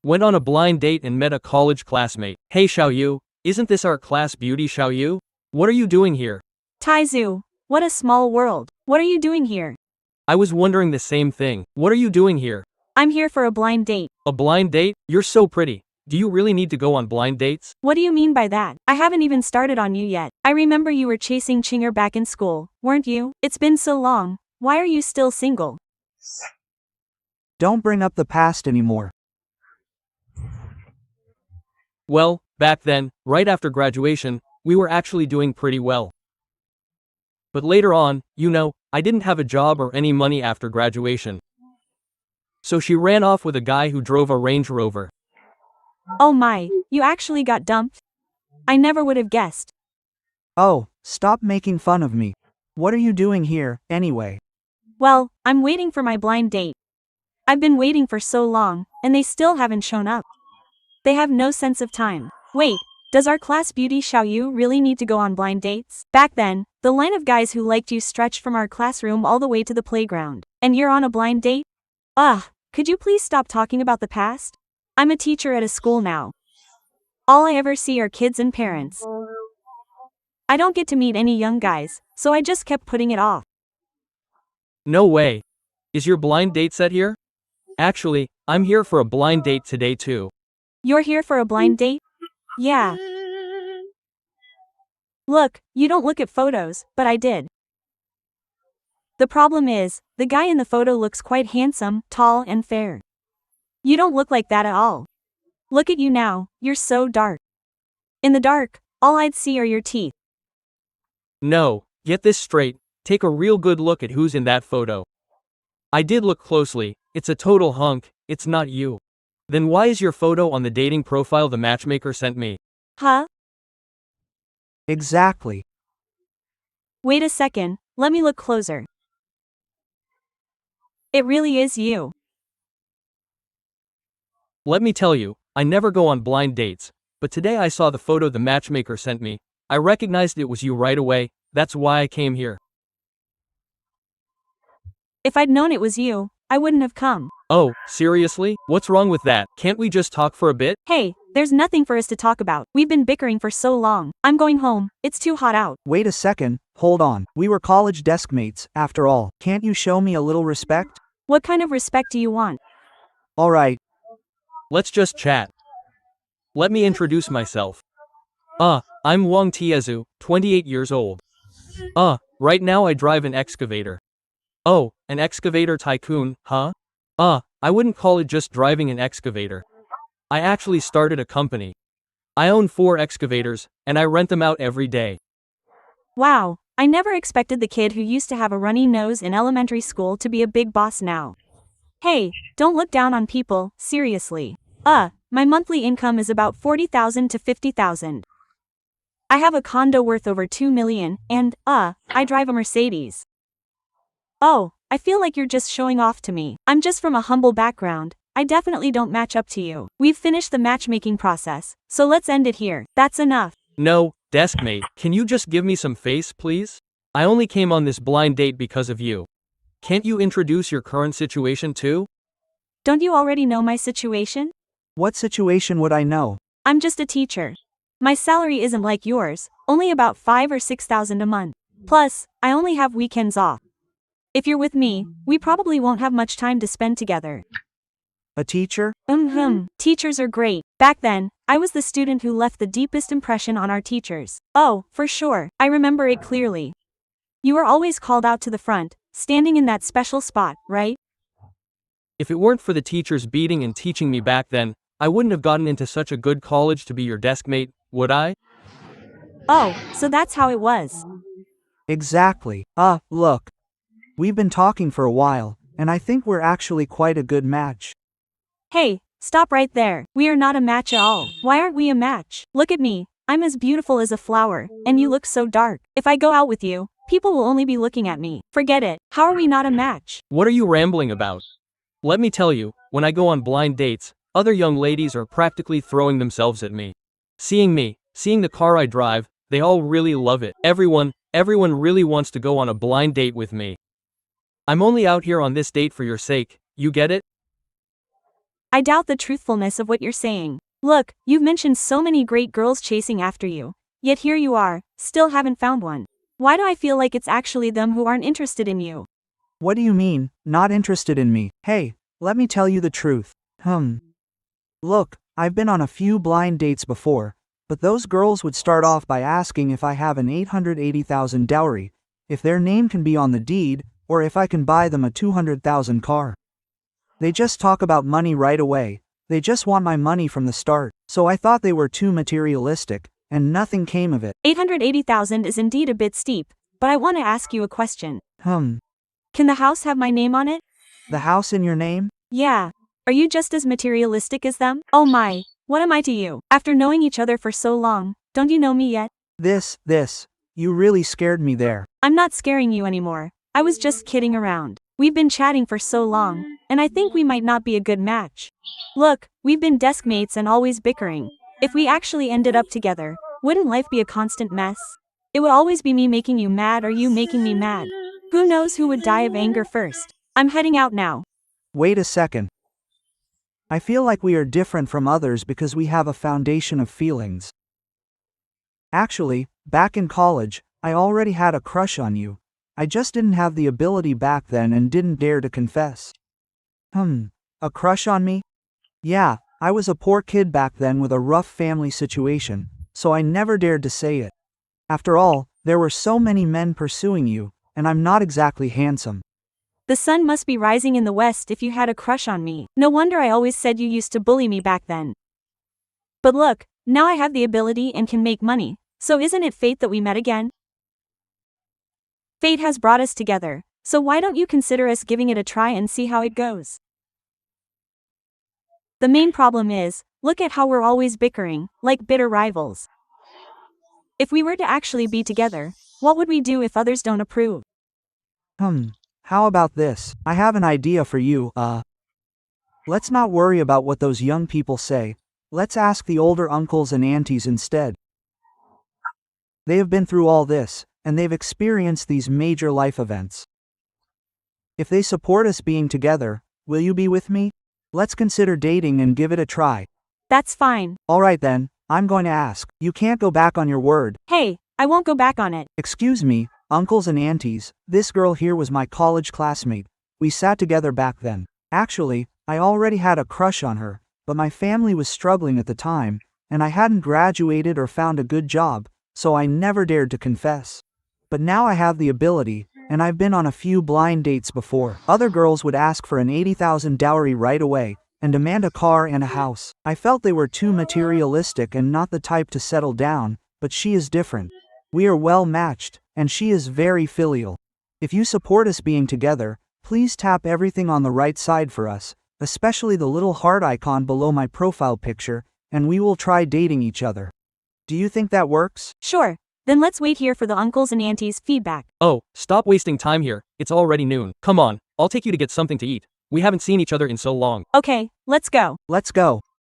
Went on a blind date and met a college classmate. Hey Xiaoyu, isn't this our class beauty Xiaoyu? What are you doing here? Taizu, what a small world. What are you doing here? I was wondering the same thing. What are you doing here? I'm here for a blind date. A blind date? You're so pretty. Do you really need to go on blind dates? What do you mean by that? I haven't even started on you yet. I remember you were chasing Chinger back in school, weren't you? It's been so long. Why are you still single? Don't bring up the past anymore. Well, back then, right after graduation, we were actually doing pretty well. But later on, I didn't have a job or any money after graduation. So she ran off with a guy who drove a Range Rover. Oh my, you actually got dumped? I never would have guessed. Oh, stop making fun of me. What are you doing here, anyway? Well, I'm waiting for my blind date. I've been waiting for so long, and they still haven't shown up. They have no sense of time. Wait, does our class beauty Xiaoyu really need to go on blind dates? Back then, the line of guys who liked you stretched from our classroom all the way to the playground. And you're on a blind date? Ugh, could you please stop talking about the past? I'm a teacher at a school now. All I ever see are kids and parents. I don't get to meet any young guys, so I just kept putting it off. No way. Is your blind date set here? Actually, I'm here for a blind date today too. You're here for a blind date? Yeah. Look, you don't look at photos, but I did. The problem is, the guy in the photo looks quite handsome, tall and fair. You don't look like that at all. Look at you now, you're so dark. In the dark, all I'd see are your teeth. No, get this straight, take a real good look at who's in that photo. I did look closely, it's a total hunk, it's not you. Then why is your photo on the dating profile the matchmaker sent me? Huh? Exactly. Wait a second, let me look closer. It really is you. Let me tell you, I never go on blind dates, but today I saw the photo the matchmaker sent me. I recognized it was you right away, that's why I came here. If I'd known it was you, I wouldn't have come. Oh, seriously? What's wrong with that? Can't we just talk for a bit? Hey, there's nothing for us to talk about. We've been bickering for so long. I'm going home. It's too hot out. Wait a second, hold on. We were college desk mates, after all. Can't you show me a little respect? What kind of respect do you want? Alright. Let's just chat. Let me introduce myself. I'm Wang Tiezu, 28 years old. Right now I drive an excavator. Oh, an excavator tycoon, huh? I wouldn't call it just driving an excavator. I actually started a company. I own 4 excavators, and I rent them out every day. Wow, I never expected the kid who used to have a runny nose in elementary school to be a big boss now. Hey, don't look down on people, seriously. My monthly income is about 40,000 to 50,000. I have a condo worth over 2 million, and, I drive a Mercedes. Oh, I feel like you're just showing off to me. I'm just from a humble background. I definitely don't match up to you. We've finished the matchmaking process, so let's end it here. That's enough. No, deskmate, can you just give me some face, please? I only came on this blind date because of you. Can't you introduce your current situation too? Don't you already know my situation? What situation would I know? I'm just a teacher. My salary isn't like yours, only about 5 or 6,000 a month. Plus, I only have weekends off. If you're with me, we probably won't have much time to spend together. A teacher? Teachers are great. Back then, I was the student who left the deepest impression on our teachers. Oh, for sure, I remember it clearly. You were always called out to the front, standing in that special spot, right? If it weren't for the teachers beating and teaching me back then, I wouldn't have gotten into such a good college to be your deskmate, would I? Oh, so that's how it was. Exactly. Look. We've been talking for a while, and I think we're actually quite a good match. Hey, stop right there. We are not a match at all. Why aren't we a match? Look at me. I'm as beautiful as a flower, and you look so dark. If I go out with you, people will only be looking at me. Forget it. How are we not a match? What are you rambling about? Let me tell you, when I go on blind dates, other young ladies are practically throwing themselves at me. Seeing the car I drive, they all really love it. Everyone really wants to go on a blind date with me. I'm only out here on this date for your sake, you get it? I doubt the truthfulness of what you're saying. Look, you've mentioned so many great girls chasing after you. Yet here you are, still haven't found one. Why do I feel like it's actually them who aren't interested in you? What do you mean, not interested in me? Hey, let me tell you the truth. Look, I've been on a few blind dates before, but those girls would start off by asking if I have an 880,000 dowry, if their name can be on the deed, or if I can buy them a 200,000 car. They just talk about money right away. They just want my money from the start. So I thought they were too materialistic, and nothing came of it. 880,000 is indeed a bit steep, but I want to ask you a question. Hmm. Can the house have my name on it? The house in your name? Yeah. Are you just as materialistic as them? Oh my, what am I to you? After knowing each other for so long, don't you know me yet? You really scared me there. I'm not scaring you anymore. I was just kidding around. We've been chatting for so long, and I think we might not be a good match. Look, we've been desk mates and always bickering. If we actually ended up together, wouldn't life be a constant mess? It would always be me making you mad or you making me mad. Who knows who would die of anger first? I'm heading out now. Wait a second. I feel like we are different from others because we have a foundation of feelings. Actually, back in college, I already had a crush on you. I just didn't have the ability back then and didn't dare to confess. A crush on me? Yeah, I was a poor kid back then with a rough family situation, so I never dared to say it. After all, there were so many men pursuing you, and I'm not exactly handsome. The sun must be rising in the west if you had a crush on me. No wonder I always said you used to bully me back then. But look, now I have the ability and can make money, so isn't it fate that we met again? Fate has brought us together, so why don't you consider us giving it a try and see how it goes? The main problem is, look at how we're always bickering, like bitter rivals. If we were to actually be together, what would we do if others don't approve? How about this? I have an idea for you, Let's not worry about what those young people say. Let's ask the older uncles and aunties instead. They have been through all this, and they've experienced these major life events. If they support us being together, will you be with me? Let's consider dating and give it a try. That's fine. Alright then, I'm going to ask. You can't go back on your word. Hey, I won't go back on it. Excuse me, uncles and aunties, this girl here was my college classmate. We sat together back then. Actually, I already had a crush on her, but my family was struggling at the time, and I hadn't graduated or found a good job, so I never dared to confess. But now I have the ability, and I've been on a few blind dates before. Other girls would ask for an 80,000 dowry right away, and demand a car and a house. I felt they were too materialistic and not the type to settle down, but she is different. We are well matched, and she is very filial. If you support us being together, please tap everything on the right side for us, especially the little heart icon below my profile picture, and we will try dating each other. Do you think that works? Sure. Then let's wait here for the uncles and aunties' feedback. Oh, stop wasting time here. It's already noon. Come on, I'll take you to get something to eat. We haven't seen each other in so long. Okay, let's go. Let's go.